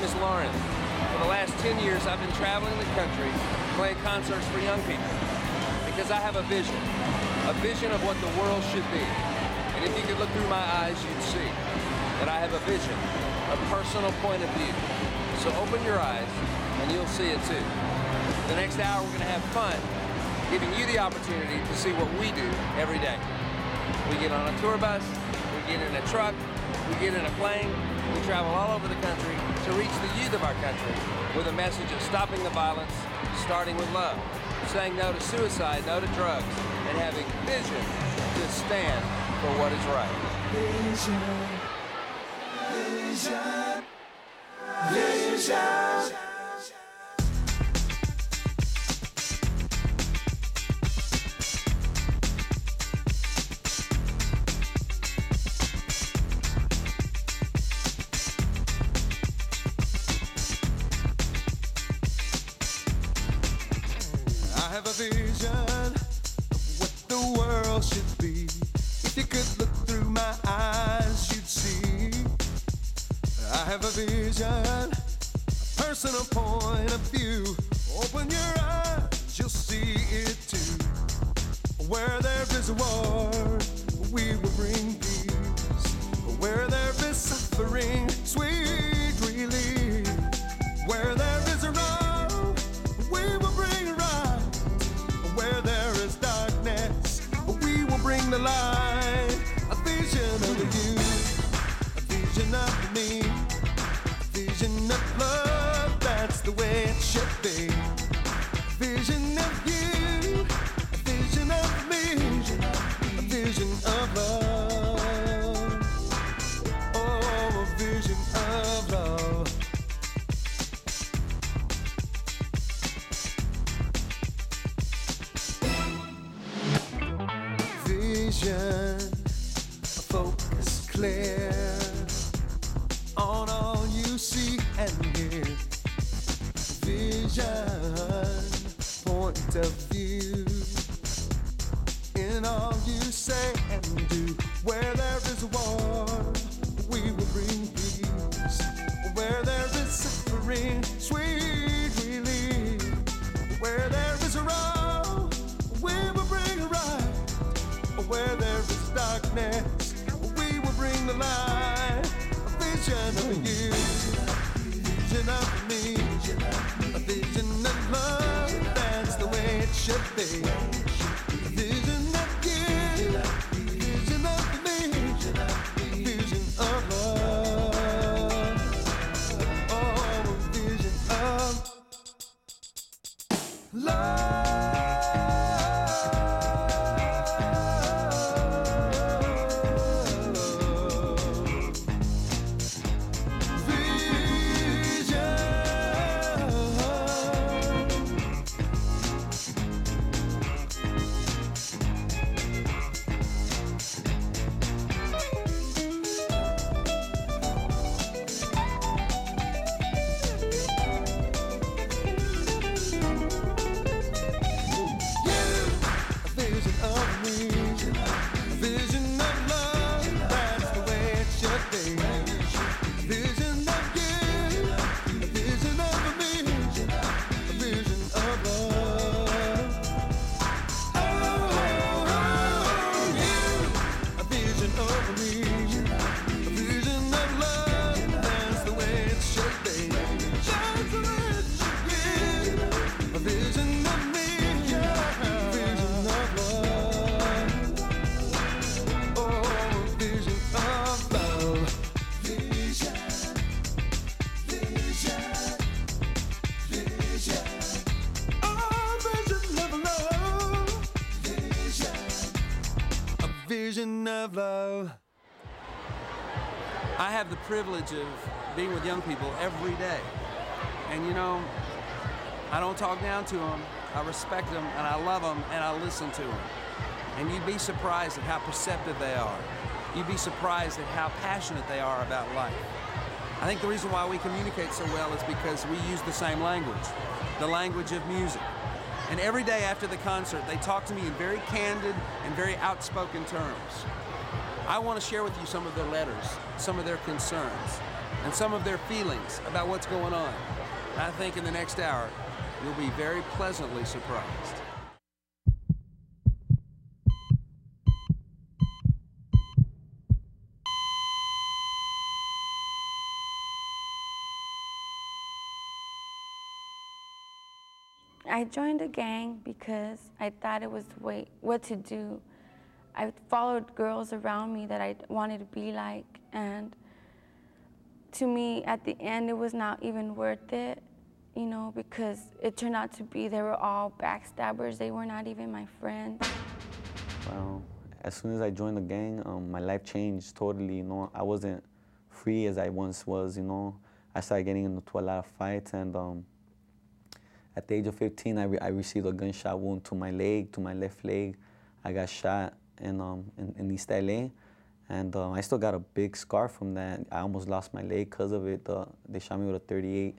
name is Lauren. For the last 10 years, I've been traveling the country playing concerts for young people because I have a vision of what the world should be. And if you could look through my eyes, you'd see that I have a vision, a personal point of view. So open your eyes and you'll see it too. The next hour, we're going to have fun, giving you the opportunity to see what we do every day. We get on a tour bus, we get in a truck, we get in a plane, we travel all over the country to reach the youth of our country with a message of stopping the violence, starting with love, saying no to suicide, no to drugs, and having vision to stand for what is right. Vision, vision, vision. I have a vision of what the world should be. If you could look through my eyes, you'd see. I have a vision, a personal point of view. Open your eyes, you'll see it too. Where there is a war, we will bring peace. Where there is suffering, sweet relief. Where there is a wrong, we will bring right. Where there is darkness, we will bring the light. A vision of you, a vision of me, a vision of love, that's the way it should be. A vision of you, a vision of me, a vision of love. Oh, a vision of love. Vision, focus clear on all you see and hear. Vision, point of view in all you say and do. Where there is war, we will bring peace. Where there is suffering, sweet relief. Where there is a wrong, we will bring a right. Where there is darkness, we will bring the light. A vision of you, a vision of me, a vision of love, that's the way it should be. A vision of you, a vision of me, a vision of love. Oh, a vision of love. Vision of love. I have the privilege of being with young people every day. And you know, I don't talk down to them. I respect them and I love them and I listen to them. And you'd be surprised at how perceptive they are. You'd be surprised at how passionate they are about life. I think the reason why we communicate so well is because we use the same language, the language of music. And every day after the concert, they talk to me in very candid and very outspoken terms. I want to share with you some of their letters, some of their concerns. and some of their feelings about what's going on. I think in the next hour, you'll be very pleasantly surprised. I joined a gang because I thought it was what to do. I followed girls around me that I wanted to be like, and to me, at the end, it was not even worth it, you know, because it turned out to be they were all backstabbers. They were not even my friends. Well, as soon as I joined the gang, my life changed totally, you know. I wasn't free as I once was, you know. I started getting into a lot of fights, and at the age of 15, I received a gunshot wound to my leg, to my left leg. I got shot in East LA, and I still got a big scar from that. I almost lost my leg because of it. They shot me with a .38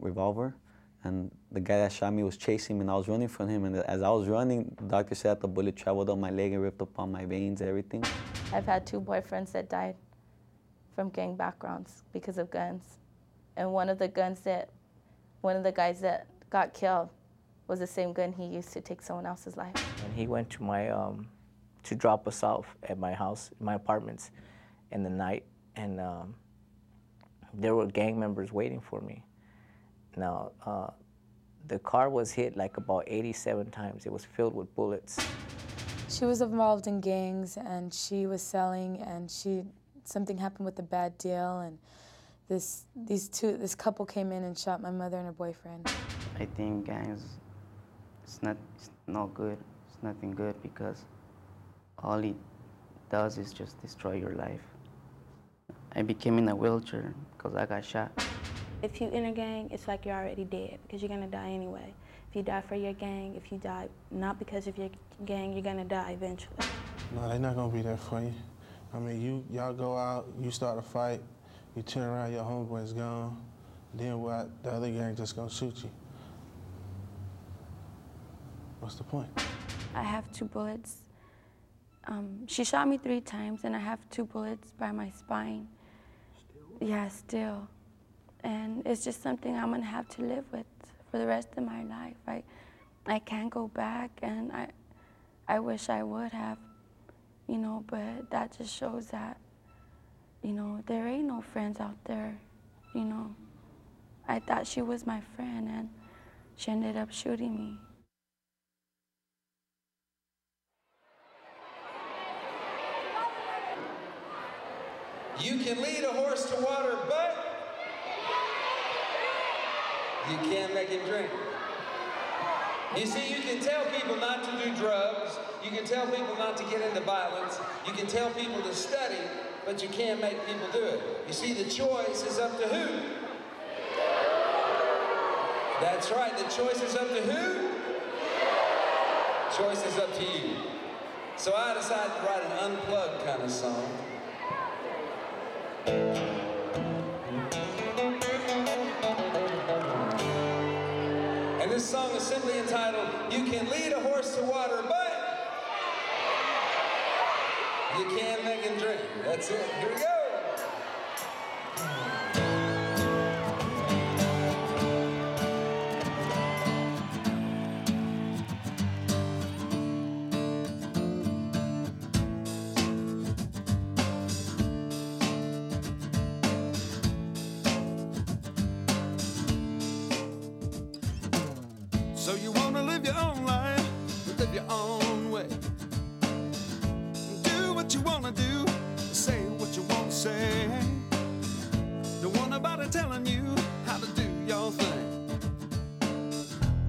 revolver, and the guy that shot me was chasing me, and I was running from him. And as I was running, the doctor said that the bullet traveled up my leg and ripped up all my veins, everything. I've had 2 boyfriends that died from gang backgrounds because of guns, and one of the guys that got killed was the same gun he used to take someone else's life. And he went to my, to drop us off at my house, my apartments in the night, and there were gang members waiting for me. Now, the car was hit like about 87 times. It was filled with bullets. She was involved in gangs, and she was selling, and something happened with a bad deal, and this couple came in and shot my mother and her boyfriend. I think gangs, it's not good. It's nothing good, because all it does is just destroy your life. I became in a wheelchair because I got shot. If you in a gang, it's like you're already dead because you're gonna die anyway. If you die for your gang, if you die not because of your gang, you're gonna die eventually. No, they're not gonna be there for you. I mean, y'all go out, you start a fight, you turn around, your homeboy's gone, then what? The other gang just gonna shoot you. What's the point? I have 2 bullets. She shot me 3 times, and I have 2 bullets by my spine. Still? Yeah, still. And it's just something I'm gonna have to live with for the rest of my life. I can't go back, and I wish I would have, you know, but that just shows that, you know, there ain't no friends out there, you know. I thought she was my friend, and she ended up shooting me. You can lead a horse to water, but you can't make him drink. You see, you can tell people not to do drugs. You can tell people not to get into violence. You can tell people to study, but you can't make people do it. You see, the choice is up to who? That's right, the choice is up to who? Choice is up to you. So I decided to write an unplugged kind of song. And this song is simply entitled, You Can Lead a Horse to Water, but you can't make him drink. That's it. Here we go. So you wanna live your own life, live your own way. Do what you wanna do, say what you wanna say. Don't want nobody telling you how to do your thing.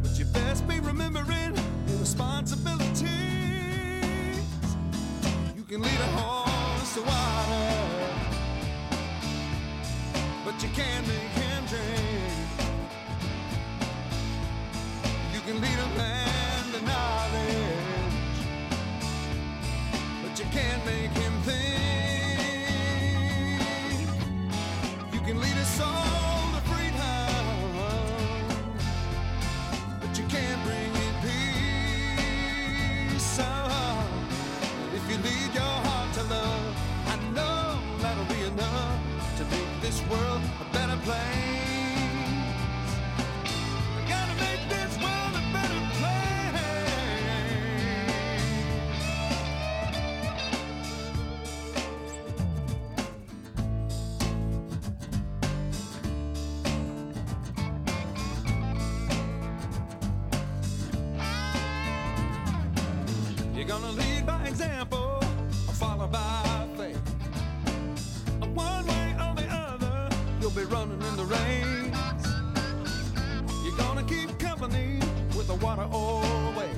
But you best be remembering your responsibilities. You can lead a horse to water, but you can't make him drink. You can lead a man to knowledge, but you can't make him think. You can lead a soul to freedom, but you can't bring it peace. gonna lead by example or follow by faith. One way or the other, you'll be running in the race. You're gonna keep company with the water always.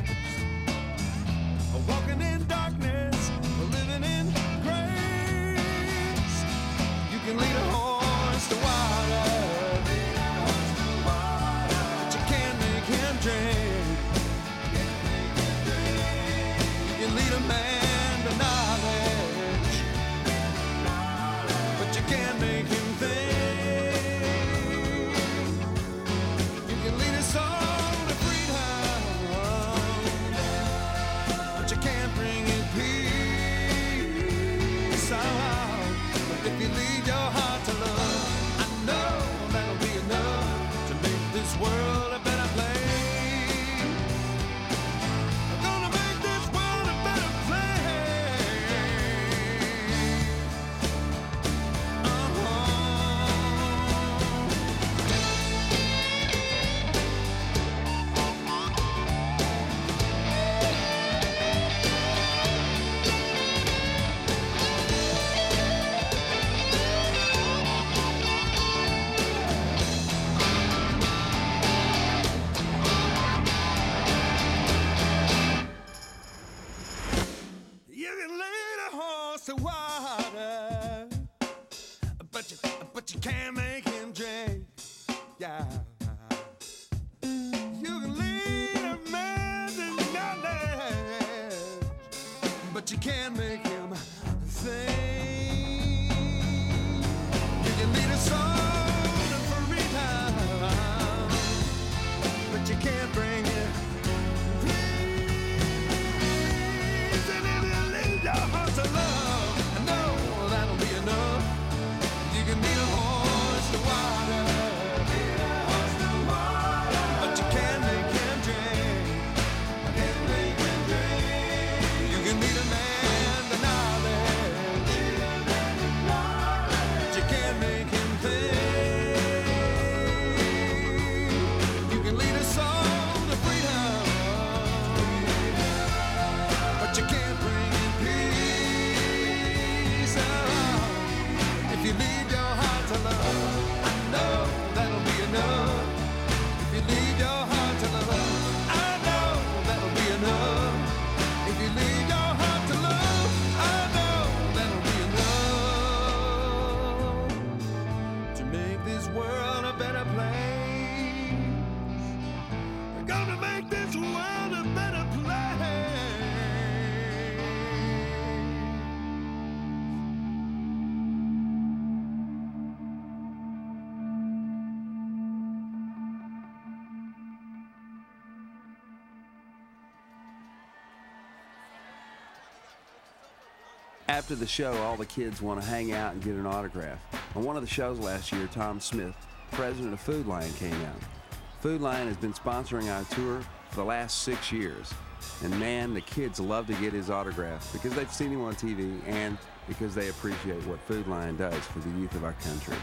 Walking in darkness, living in grace. You can lead a horse to water, but you can't make him drink. You can lead a man to knowledge, but you can't make him think. You can lead a soul to freedom, but you can't bring it peace. But if you lead your heart to love, I know that'll be enough to make this world a better place. I'm gonna make this world a better You can lead a horse to water, but you can't make him drink. Yeah. You can lead a man to knowledge, but you can't make him think. You can lead a soul to freedom, but you can't bring it. Your heart to love, I know that'll be enough. You can lead a horse to water, but you can't make him drink. You can lead a man to knowledge, but you can't make him think. You can lead a soul to freedom, but you can't bring if you lead your heart to love, I know that'll be enough. If you lead your heart to love, I know that'll be enough. If you lead your heart to love, I know that'll be enough to make this world a better place. We're gonna make this world a better place. After the show, all the kids want to hang out and get an autograph. On one of the shows last year, Tom Smith, president of Food Lion, came out. Food Lion has been sponsoring our tour for the last 6 years. And man, the kids love to get his autograph because they've seen him on TV and because they appreciate what Food Lion does for the youth of our country.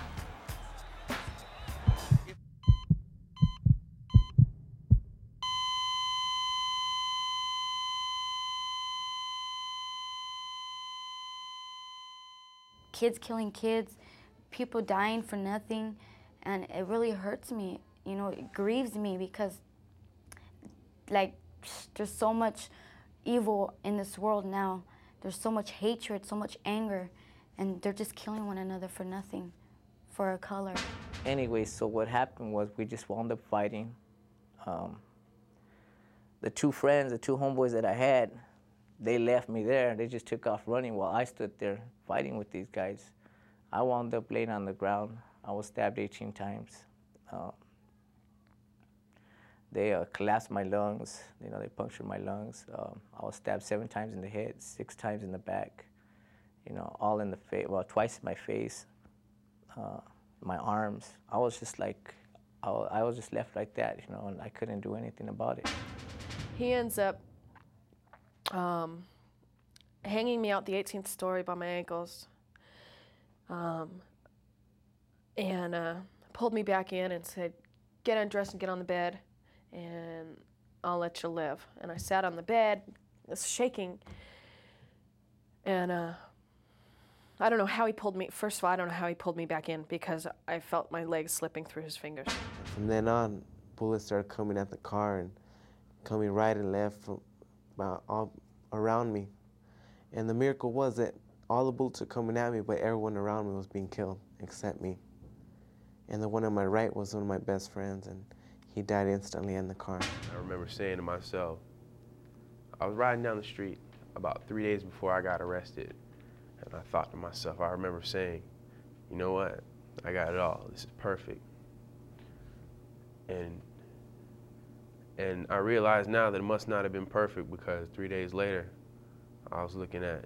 Kids killing kids, people dying for nothing, and it really hurts me. You know, it grieves me because, like, there's so much evil in this world now. There's so much hatred, so much anger, and they're just killing one another for nothing, for a color. Anyway, so what happened was we just wound up fighting. The two friends, the two homeboys that I had, they left me there. They just took off running while I stood there fighting with these guys. I wound up laying on the ground. I was stabbed 18 times. They collapsed my lungs. You know, they punctured my lungs. I was stabbed 7 times in the head, 6 times in the back. You know, all in the face. Well, twice in my face, my arms. I was just like, I was just left like that. You know, and I couldn't do anything about it. He ends up hanging me out the 18th story by my ankles, and pulled me back in and said, "Get undressed and get on the bed, and I'll let you live." And I sat on the bed, was shaking. And I don't know how he pulled me. First of all, I don't know how he pulled me back in because I felt my legs slipping through his fingers. From then on, bullets started coming at the car and coming right and left from all around me. And the miracle was that all the bullets were coming at me, but everyone around me was being killed except me. And the one on my right was one of my best friends, and he died instantly in the car. I remember saying to myself, I was riding down the street about 3 days before I got arrested, and I thought to myself, I remember saying, you know what, I got it all, this is perfect. And I realize now that it must not have been perfect because 3 days later, I was looking at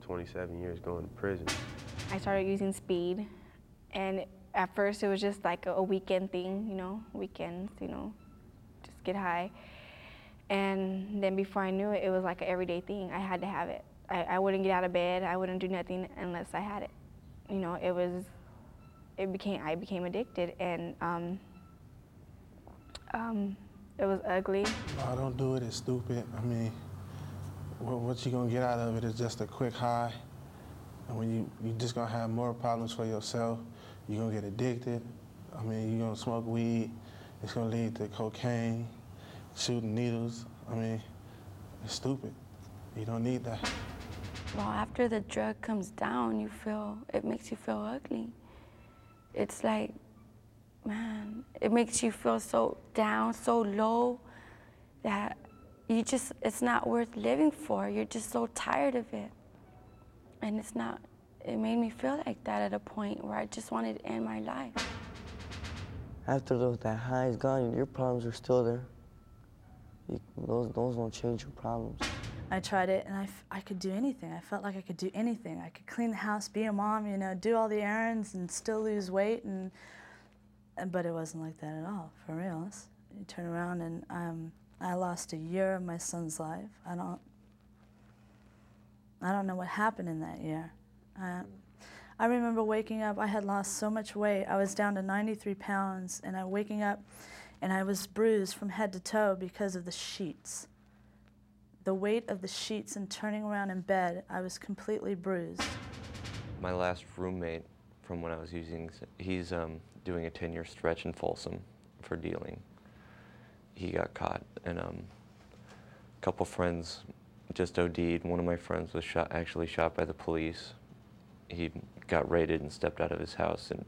27 years going to prison. I started using speed, and at first it was just like a weekend thing, you know, weekends, you know, just get high. And then before I knew it, it was like an everyday thing. I had to have it. I wouldn't get out of bed, I wouldn't do nothing unless I had it. You know, I became addicted, and it was ugly. I don't do it, it's stupid. I mean, what you gonna get out of it is just a quick high. And when you just gonna have more problems for yourself, you're gonna get addicted. I mean, you're gonna smoke weed, it's gonna lead to cocaine, shooting needles. I mean, it's stupid. You don't need that. Well, after the drug comes down, it makes you feel ugly. It's like, man, it makes you feel so down, so low, that it's not worth living for. You're just so tired of it. And it made me feel like that at a point where I just wanted to end my life. After that high is gone, your problems are still there. Those won't change your problems. I tried it, and I could do anything. I felt like I could do anything. I could clean the house, be a mom, you know, do all the errands, and still lose weight. But it wasn't like that at all, for real. You turn around, and I lost a year of my son's life. I don't know what happened in that year. I remember waking up. I had lost so much weight. I was down to 93 pounds, and I'm waking up, and I was bruised from head to toe because of the sheets. The weight of the sheets and turning around in bed, I was completely bruised. My last roommate from when I was using, he's doing a 10-year stretch in Folsom for dealing. He got caught, and a couple friends just OD'd. One of my friends was actually shot by the police. He got raided and stepped out of his house and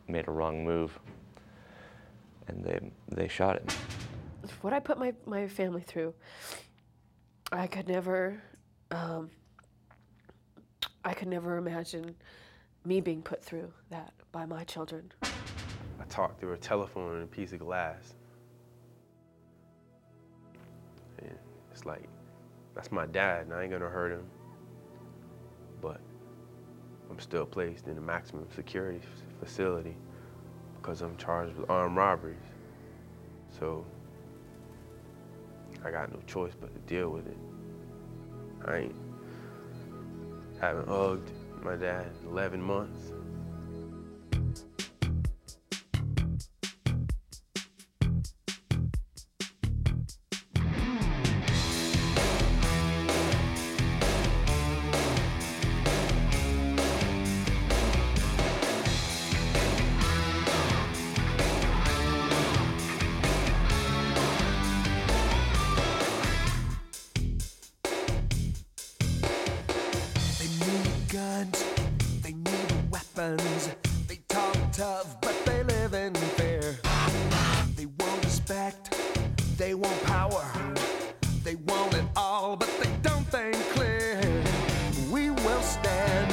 made a wrong move, and they shot him. What I put my family through, I could never imagine me being put through that by my children. I talked through a telephone and a piece of glass. And it's like, that's my dad, and I ain't gonna hurt him. But I'm still placed in a maximum security facility because I'm charged with armed robberies. So I got no choice but to deal with it. I haven't hugged my dad in 11 months. They talk tough, but they live in fear. They want respect, they want power. They want it all, but they don't think clear. We will stand,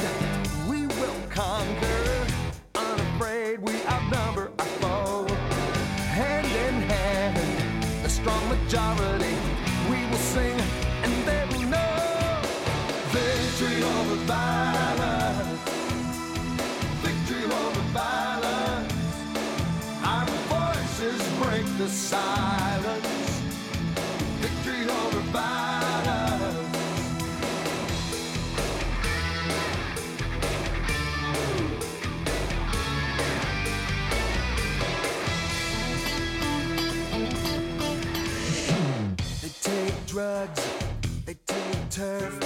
we will conquer. Unafraid, we outnumber our foe. Hand in hand, the strong majority. We will sing, and they will know. Victory over violence. Victory over violence. Our voices break the silence. Victory over violence. They take drugs turf.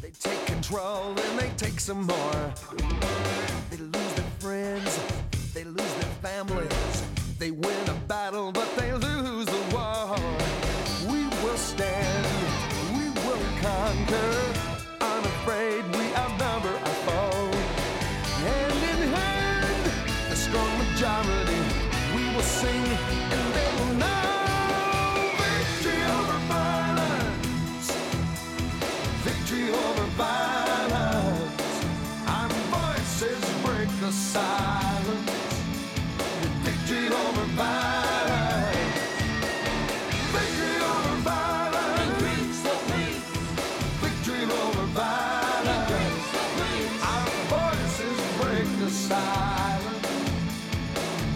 They take control and they take some more. They lose their friends, they lose their families. They win a battle, but they lose the war. We will stand, we will conquer. Unafraid, we outnumber our foe. Hand in hand, a strong majority. We will sing and they will know. Victory over violence. Victory over violence. Our voices break the silence. Victory over violence. Victory over violence. Increase the peace. Victory over violence. Our voices break the silence.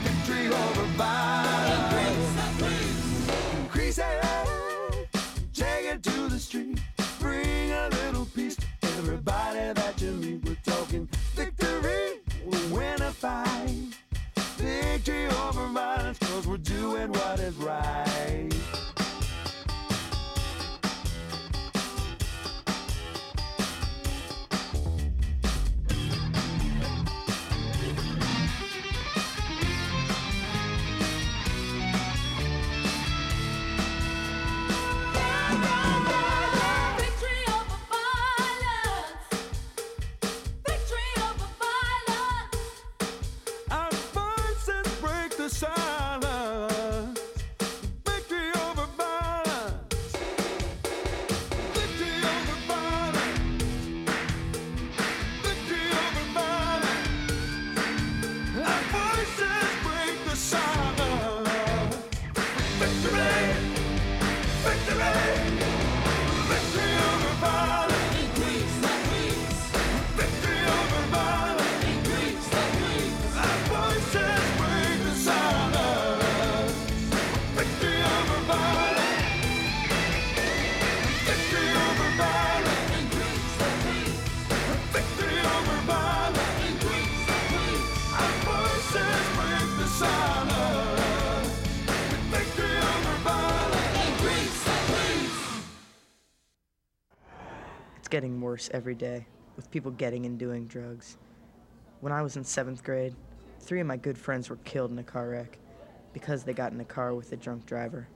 Victory over violence. Increase it. Take it to the street. Bring a little peace to everybody that you meet. We're talking victory. We'll win a fight. Victory over violence, 'cause we're doing what is right. Silence. Victory over violence. Victory over violence. Victory over violence. Our voices break the silence. Victory. Victory. Victory over violence. Increase the peace. Victory over violence. Increase the peace. Our voices break the silence. Victory over violence. Victory over violence. Increase the peace. Victory over violence. Increase the peace. Our voices break the silence. Victory over violence. Increase the peace. It's getting worse every day, with people getting and doing drugs. When I was in 7th grade, 3 of my good friends were killed in a car wreck because they got in a car with a drunk driver.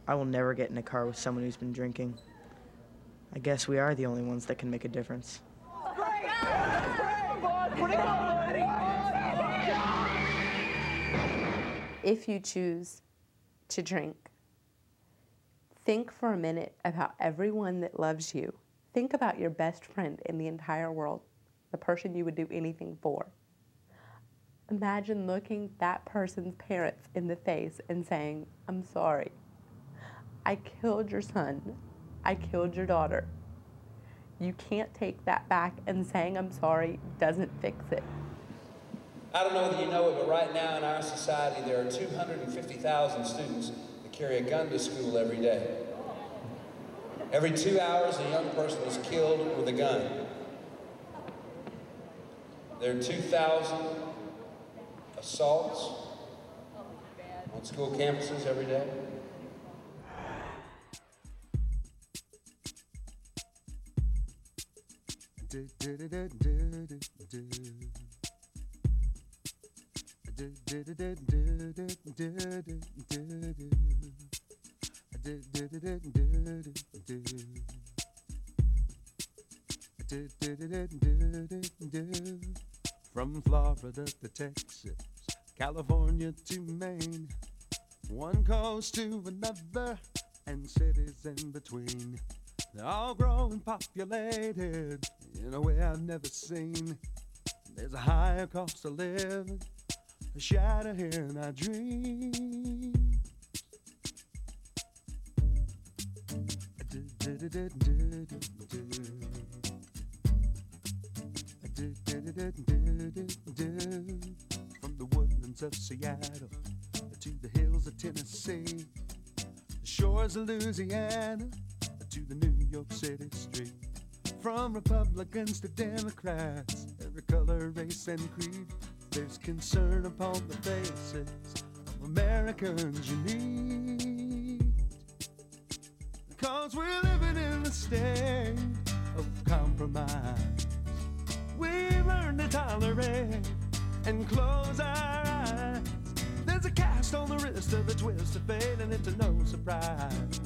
I will never get in a car with someone who's been drinking. I guess we are the only ones that can make a difference. If you choose to drink, think for a minute about everyone that loves you. Think about your best friend in the entire world, the person you would do anything for. Imagine looking that person's parents in the face and saying, "I'm sorry. I killed your son. I killed your daughter." You can't take that back, and saying "I'm sorry" doesn't fix it. I don't know whether you know it, but right now in our society there are 250,000 students that carry a gun to school every day. Every 2 hours, a young person is killed with a gun. There are 2,000 assaults on school campuses every day. From Florida to Texas, California to Maine, one coast to another, and cities in between. They're all growing populated in a way I've never seen. There's a higher cost of living, a shadow in our dreams. From the woodlands of Seattle to the hills of Tennessee, the shores of Louisiana to the New York City street. From Republicans to Democrats, every color, race, and creed, there's concern upon the faces of Americans you need. 'Cause we're living in a state compromise. We learn to tolerate and close our eyes. There's a cast on the wrist of the twist of fate, and it's no surprise.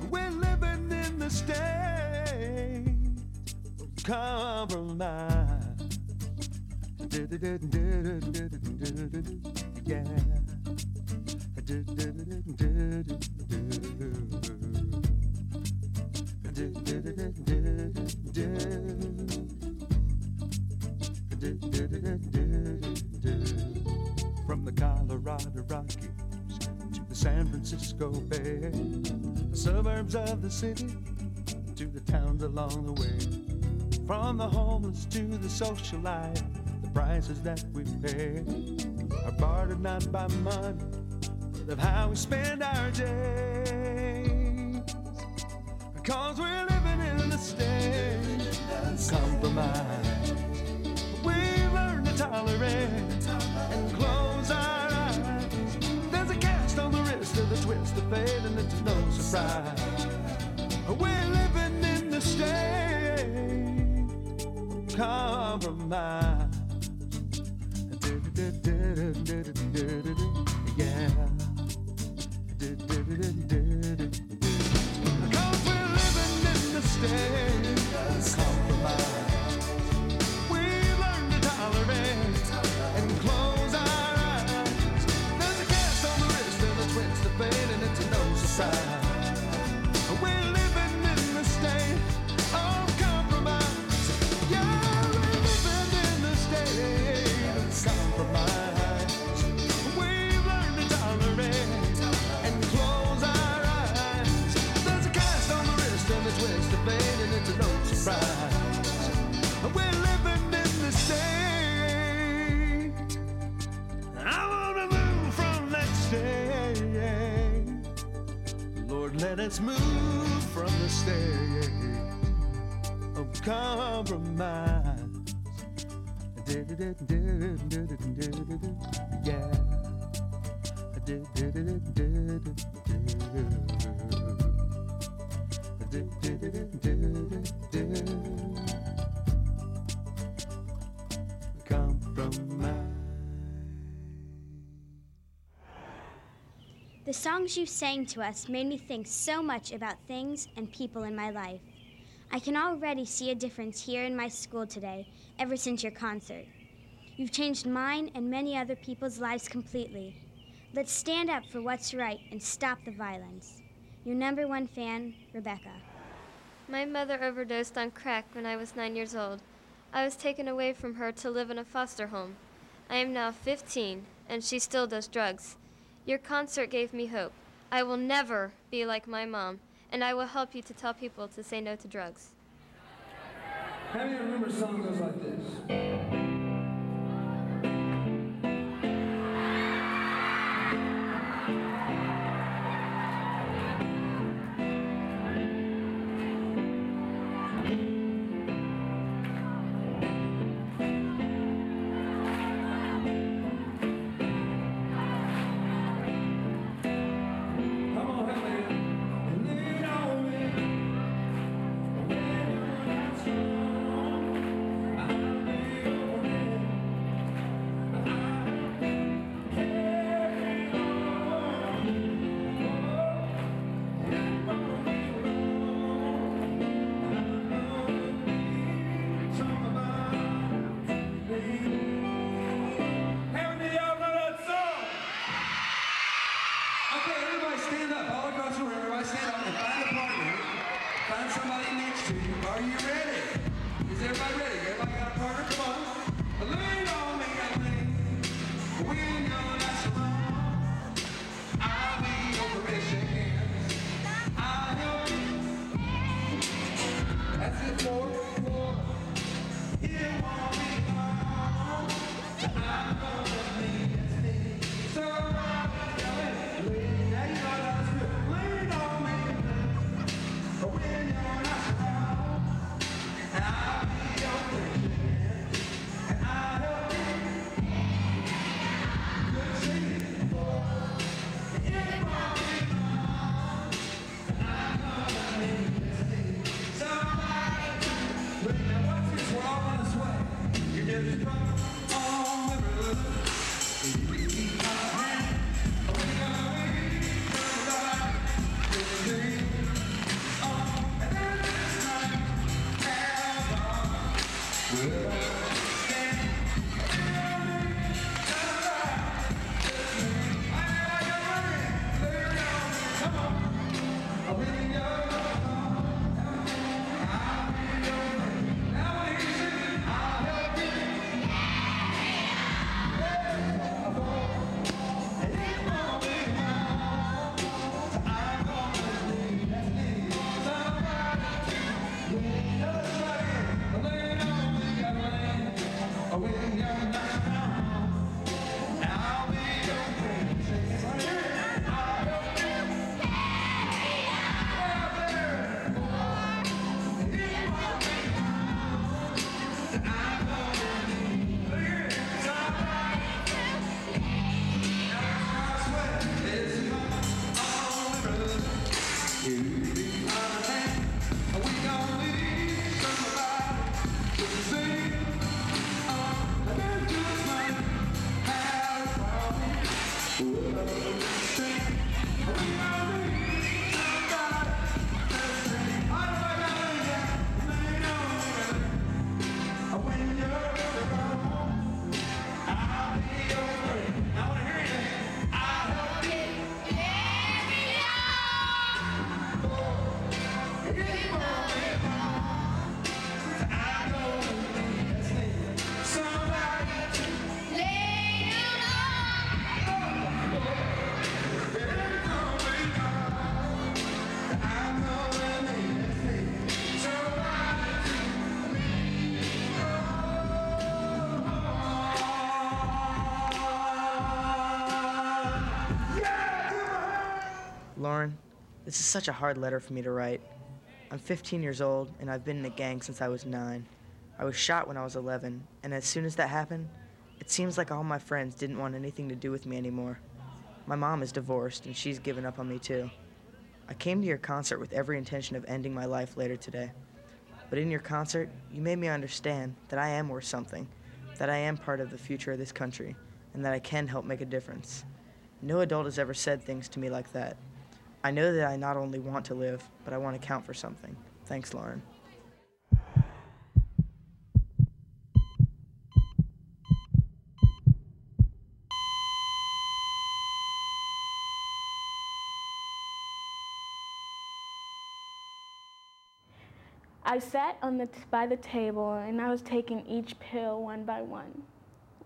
We're living in the state of compromise. Yeah. From the Colorado Rockies to the San Francisco Bay, the suburbs of the city to the towns along the way. From the homeless to the socialite, the prices that we pay are bartered not by money, but of how we spend our days. Because we're living in the state of compromise. We learn to tolerate and close our eyes. There's a cast on the wrist of the twist of fate, and it's no surprise. We're living in the state of compromise. Yeah. Because we're living in the state of compromise. We learn to tolerate and close our eyes. There's a cast on the wrist and a twist of fate, and it's no surprise. We're living in the state of compromise. Yeah, we're living in the state of compromise. We've learned to tolerate and close our eyes. There's a cast on the wrist and a twist of fate, and it's no surprise. We're living in the state. I wanna move from that state. Lord, let us move from the state of compromise. Yeah. The songs you sang to us made me think so much about things and people in my life. I can already see a difference here in my school today, ever since your concert. You've changed mine and many other people's lives completely. Let's stand up for what's right and stop the violence. Your #1 fan, Rebecca. My mother overdosed on crack when I was 9 years old. I was taken away from her to live in a foster home. I am now 15, and she still does drugs. Your concert gave me hope. I will never be like my mom, and I will help you to tell people to say no to drugs. How many remember a song goes like this? Lauren, this is such a hard letter for me to write. I'm 15 years old, and I've been in a gang since I was 9. I was shot when I was 11, and as soon as that happened, it seems like all my friends didn't want anything to do with me anymore. My mom is divorced, and she's given up on me too. I came to your concert with every intention of ending my life later today. But in your concert, you made me understand that I am worth something, that I am part of the future of this country, and that I can help make a difference. No adult has ever said things to me like that. I know that I not only want to live, but I want to count for something. Thanks, Lauren. I sat by the table and I was taking each pill one by one.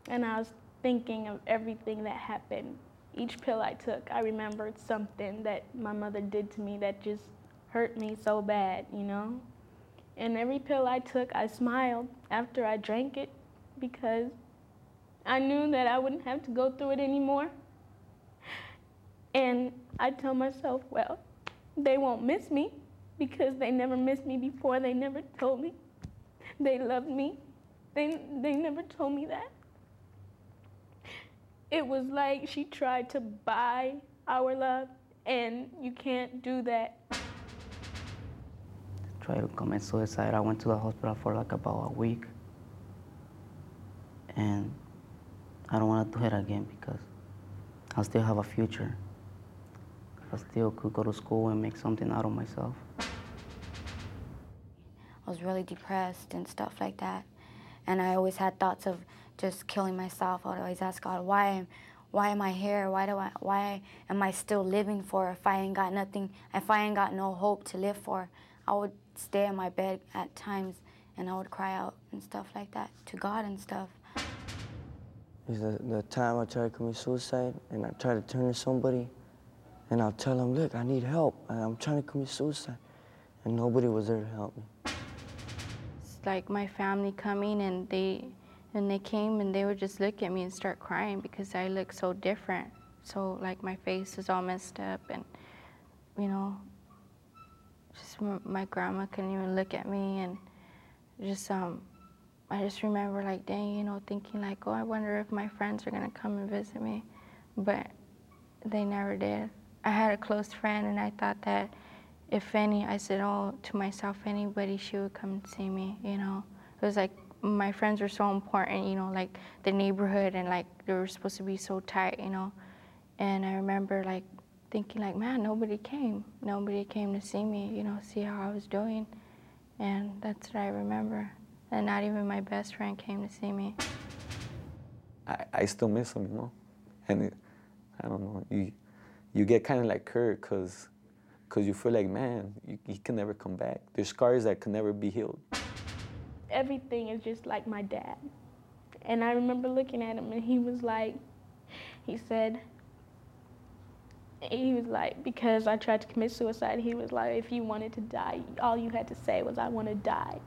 And I was thinking of everything that happened. Each pill I took, I remembered something that my mother did to me that just hurt me so bad, you know? And every pill I took, I smiled after I drank it because I knew that I wouldn't have to go through it anymore. And I tell myself, well, they won't miss me because they never missed me before. They never told me they loved me. They never told me that. It was like she tried to buy our love, and you can't do that. Tried to commit suicide. I went to the hospital for like about a week. And I don't want to do it again because I still have a future. I still could go to school and make something out of myself. I was really depressed and stuff like that. And I always had thoughts of just killing myself. I would always ask God, why am I here? Why am I still living for if I ain't got nothing, if I ain't got no hope to live for? I would stay in my bed at times and I would cry out and stuff like that to God and stuff. Is the time I try to commit suicide and I try to turn to somebody and I'll tell them, look, I need help. I'm trying to commit suicide. And nobody was there to help me. It's like my family coming and they came and they would just look at me and start crying because I look so different. So like my face is all messed up and, you know, just my grandma couldn't even look at me and just, I just remember like, dang, you know, thinking like, oh, I wonder if my friends are gonna come and visit me, but they never did. I had a close friend and I thought that if any, I said, oh, to myself, anybody, she would come and see me, you know. It was like, my friends were so important, you know, like the neighborhood and like they were supposed to be so tight, you know. And I remember like thinking like, man, nobody came to see me, you know, see how I was doing. And that's what I remember. And not even my best friend came to see me. I still miss him, you know. And I don't know, you get kind of like hurt because because you feel like, man, he can never come back. There's scars that can never be healed. Everything is just like my dad. And I remember looking at him and he was like, because I tried to commit suicide, he was like, if you wanted to die, all you had to say was, I want to die.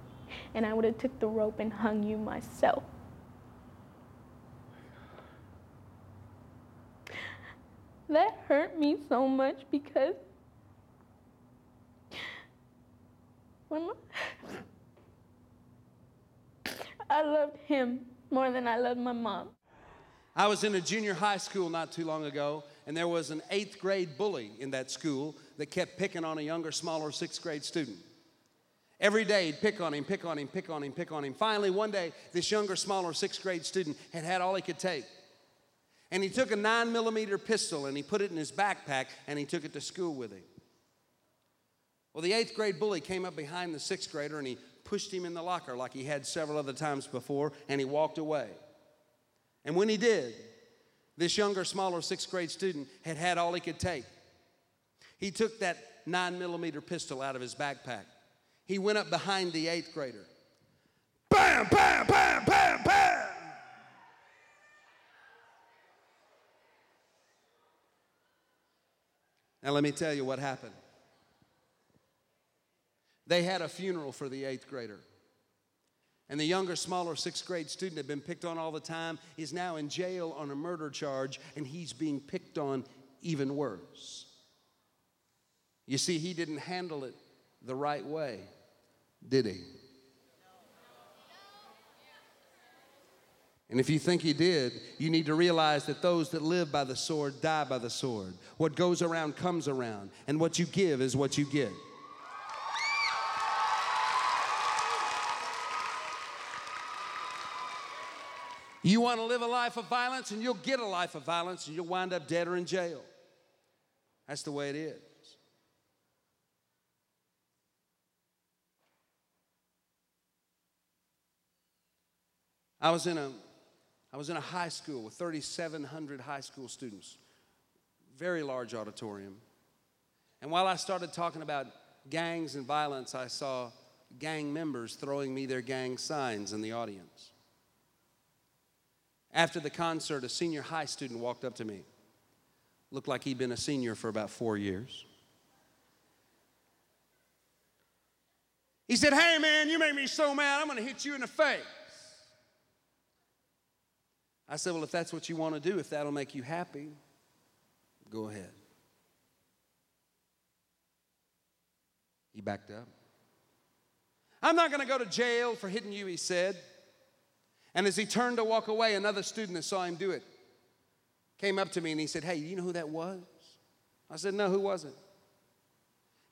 And I would have took the rope and hung you myself. That hurt me so much because I loved him more than I loved my mom. I was in a junior high school not too long ago, and there was an 8th grade bully in that school that kept picking on a younger, smaller 6th grade student. Every day he'd pick on him, pick on him, pick on him, pick on him. Finally, one day, this younger, smaller 6th grade student had had all he could take. And he took a 9mm pistol and he put it in his backpack and he took it to school with him. Well, the 8th grade bully came up behind the 6th grader and he pushed him in the locker like he had several other times before, and he walked away. And when he did, this younger, smaller 6th grade student had had all he could take. He took that 9mm pistol out of his backpack. He went up behind the 8th grader. Bam, bam, bam, bam, bam. Now let me tell you what happened. They had a funeral for the 8th grader. And the younger, smaller 6th grade student had been picked on all the time, is now in jail on a murder charge, and he's being picked on even worse. You see, he didn't handle it the right way, did he? And if you think he did, you need to realize that those that live by the sword die by the sword. What goes around comes around, and what you give is what you get. You want to live a life of violence, and you'll get a life of violence, and you'll wind up dead or in jail. That's the way it is. I was in a high school with 3,700 high school students, very large auditorium. And while I started talking about gangs and violence, I saw gang members throwing me their gang signs in the audience. After the concert, a senior high student walked up to me. Looked like he'd been a senior for about 4 years. He said, "Hey man, you make me so mad, I'm gonna hit you in the face." I said, "Well, if that's what you want to do, if that'll make you happy, go ahead." He backed up. "I'm not going to go to jail for hitting you," he said. And as he turned to walk away, another student that saw him do it came up to me and he said, "Hey, you know who that was?" I said, "No, who was it?"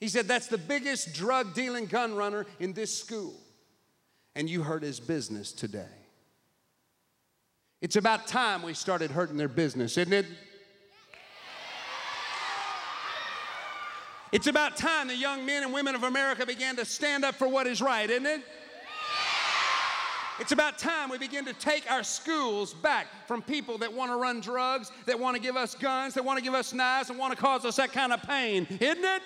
He said, "That's the biggest drug-dealing gun runner in this school. And you hurt his business today." It's about time we started hurting their business, isn't it? It's about time the young men and women of America began to stand up for what is right, isn't it? It's about time we begin to take our schools back from people that want to run drugs, that want to give us guns, that want to give us knives, and want to cause us that kind of pain, isn't it?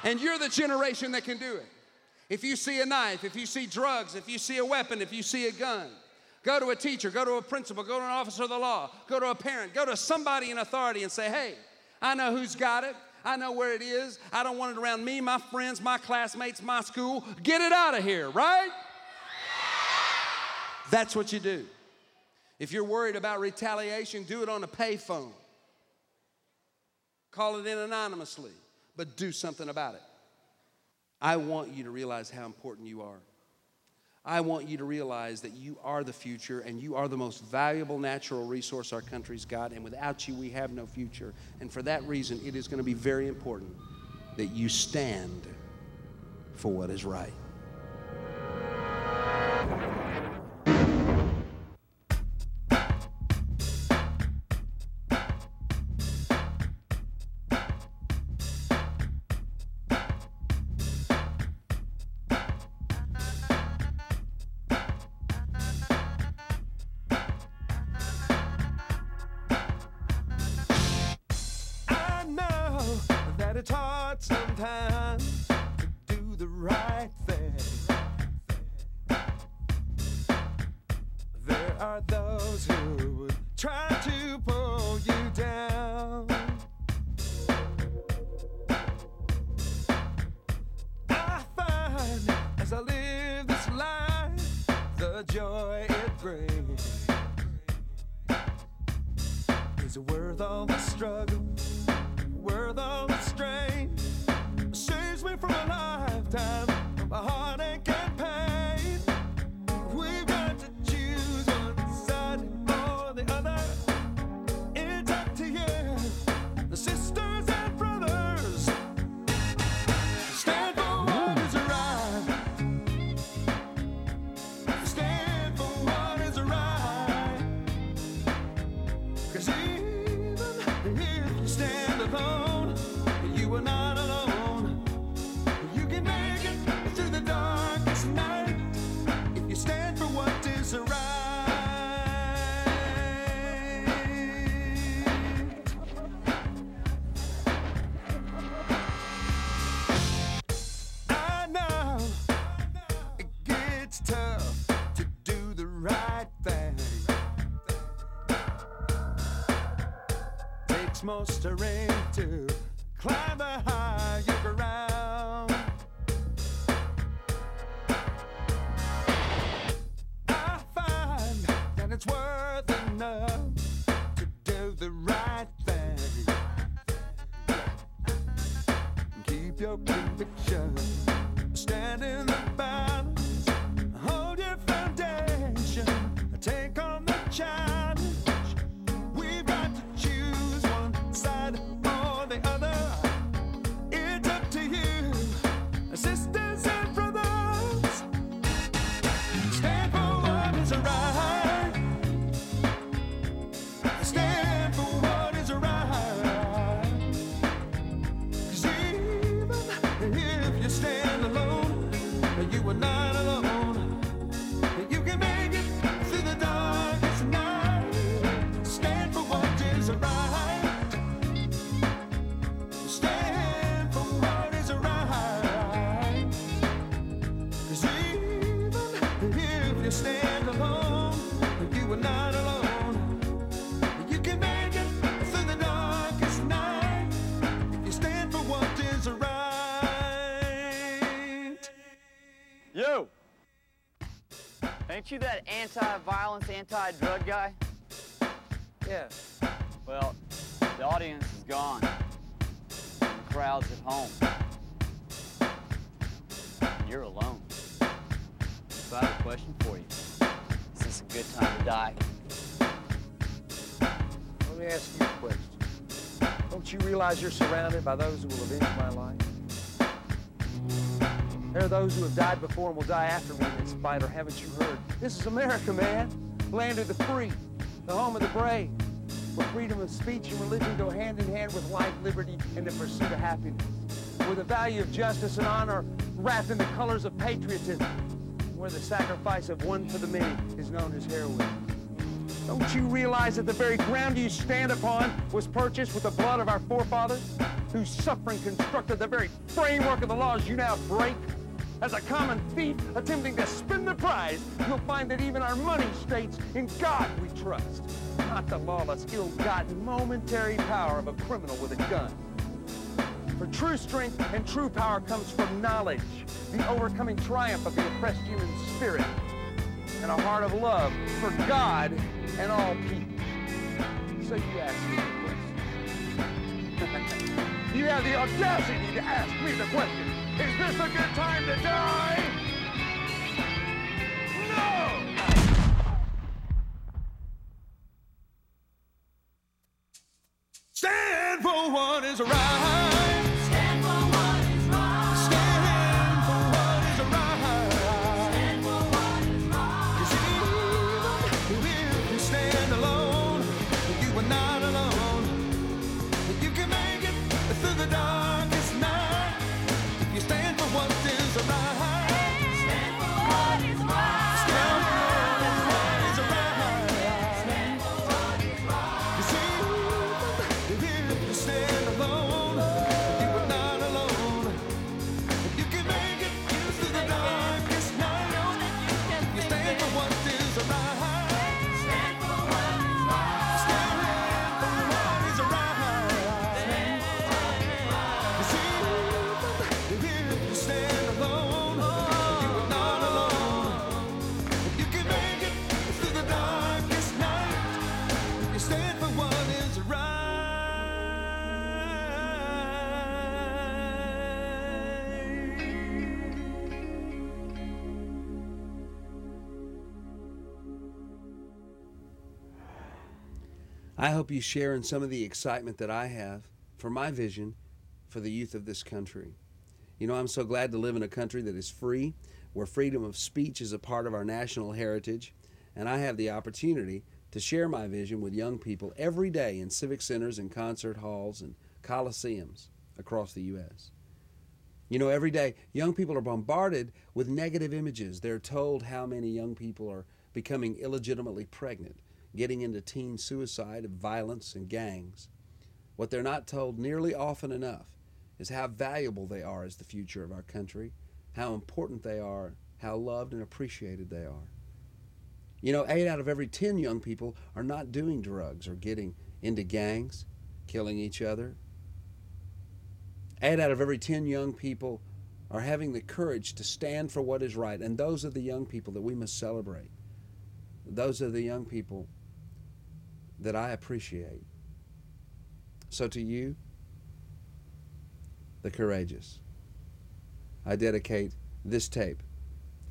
And you're the generation that can do it. If you see a knife, if you see drugs, if you see a weapon, if you see a gun, go to a teacher, go to a principal, go to an officer of the law, go to a parent, go to somebody in authority and say, "Hey, I know who's got it. I know where it is. I don't want it around me, my friends, my classmates, my school. Get it out of here," right? That's what you do. If you're worried about retaliation, do it on a payphone. Call it in anonymously, but do something about it. I want you to realize how important you are. I want you to realize that you are the future and you are the most valuable natural resource our country's got, and without you, we have no future. And for that reason, it is going to be very important that you stand for what is right. that it's hard sometimes to do the right thing. There are those who would try to pull you down. I find as I live this life, the joy it brings is worth all the struggle, worth all the strain. Saves me from a lifetime of heartache and pain. We've got to choose one side or the other. It's up to you, the sisters and brothers. Stand for what is right. Stand for what is right. 'Cause even if you stand alone, you are not alone. You can make it through the darkest night if you stand for what is right. I know it gets tough to do the right thing. Takes most strength to climb the higher ground. I find that it's worth enough to do the right thing. Keep your conviction, stand in the balance, hold your foundation, take on the challenge. We've got to choose one side or the other. It's up to you, sisters and brothers. Stand for what is right. Stand for what is right. 'Cause even if you stand alone, you are not alone. You can make it through the darkest night. Stand for what is right. Stand for what is right. 'Cause even if you stand alone, you are not alone. You can make it through the darkest night if you stand for what is right. You! Ain't you that anti-violence, anti-drug guy? Yeah. Well, the audience is gone. The crowd's at home. And you're alone. So I have a question for you. Is this a good time to die? Let me ask you a question. Don't you realize you're surrounded by those who will avenge my life? There are those who have died before and will die after me in this fight, or haven't you heard? This is America, man. Land of the free, the home of the brave, where freedom of speech and religion go hand in hand with life, liberty, and the pursuit of happiness, where the value of justice and honor are wrapped in the colors of patriotism, where the sacrifice of one for the many is known as heroism. Don't you realize that the very ground you stand upon was purchased with the blood of our forefathers, whose suffering constructed the very framework of the laws you now break? As a common thief attempting to spin the prize, you'll find that even our money states, "In God we trust," not the lawless, ill-gotten, momentary power of a criminal with a gun. For true strength and true power comes from knowledge, the overcoming triumph of the oppressed human spirit, and a heart of love for God and all people. So you ask me the question. You have the audacity to ask me the question. Is this a good time to die? No! Stand for what is right. Stand for what is right. Stand for what is right. Stand for what is right. 'Cause even if you stand alone, you are not alone. You can make it through the darkest night if you stand for what is right. Stand for what is right. Stand for what is right. Stand for what is right. 'Cause even if you stand alone, I hope you share in some of the excitement that I have for my vision for the youth of this country. You know, I'm so glad to live in a country that is free, where freedom of speech is a part of our national heritage, and I have the opportunity to share my vision with young people every day in civic centers and concert halls and coliseums across the U.S. You know, every day young people are bombarded with negative images. They're told how many young people are becoming illegitimately pregnant, getting into teen suicide, violence, and gangs. What they're not told nearly often enough is how valuable they are as the future of our country, how important they are, how loved and appreciated they are. You know, 8 out of every 10 young people are not doing drugs or getting into gangs, killing each other. 8 out of every 10 young people are having the courage to stand for what is right, and those are the young people that we must celebrate. Those are the young people that I appreciate. So to you, the courageous, I dedicate this tape,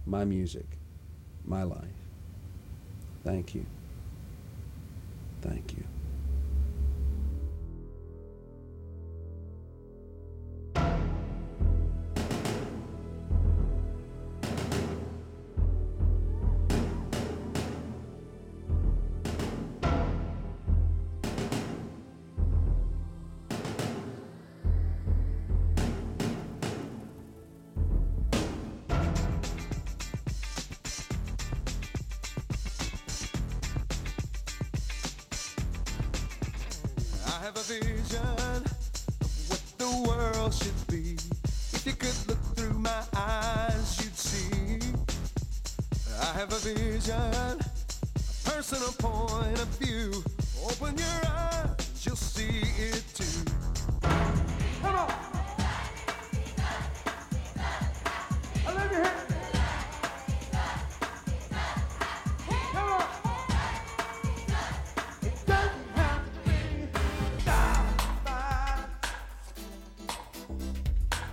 my music, my life. Thank you. Thank you. I have a vision of what the world should be. If you could look through my eyes, you'd see. I have a vision, a personal point of view. Open your eyes, you'll see it too. Come on. I love your hand. Come on. It doesn't have to be.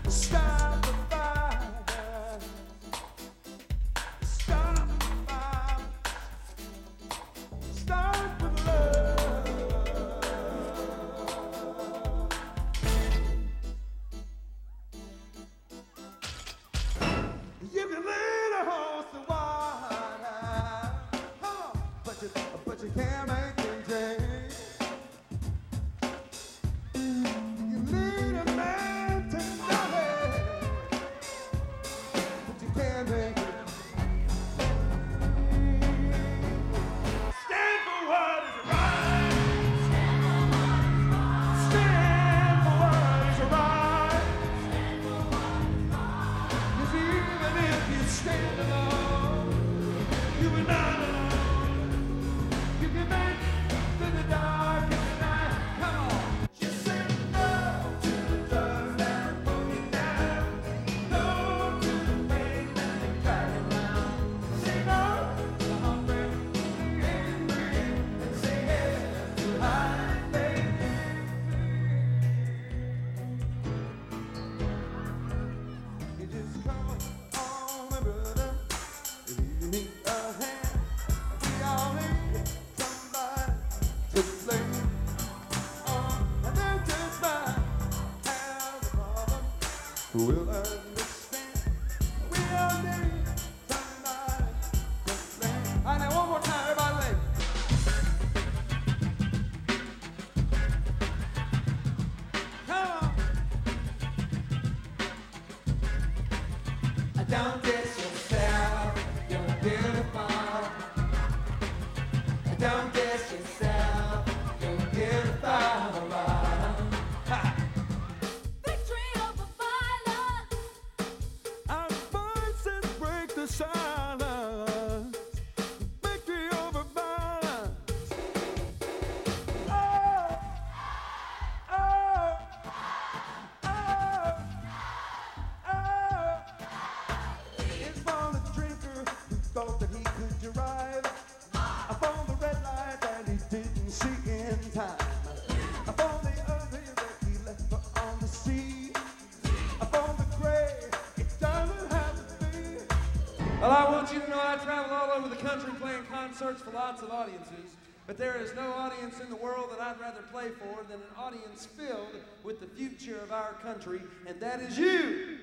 Stop the fire. Stop the fire. Start with love. You can lead a horse to water, but you can't make him drink. You lead a man to nothing, but you can't make him. Stand for what is right. Stand for what is right. 'Cause even if you stand alone, you are not alone. You can make it through the darkest night. Come on. Just say no to the drugs that pull you down. No to the pain that they drag around. Say no to the hunger, the angry, and say yes to high faith. You just come on, my brother. If you need a hand, we all need somebody to blame. And then just might have a problem who will understand. We all need somebody to blame. All right, now one more time, everybody. Come on. Don't diss yourself, you're beautiful. Don't diss yourself, you're beautiful. Ha. Victory over violence. Our voices break the silence. Victory over violence. Oh, oh, oh, oh. It's for the drinker who thought that he could drive. Upon the red light that he didn't see in time. Upon the other that he left for on the sea. Upon the gray, it doesn't have to be. Well, I want you to know I travel all over the country playing concerts for lots of audiences. But there is no audience in the world that I'd rather play for than an audience filled with the future of our country, and that is you.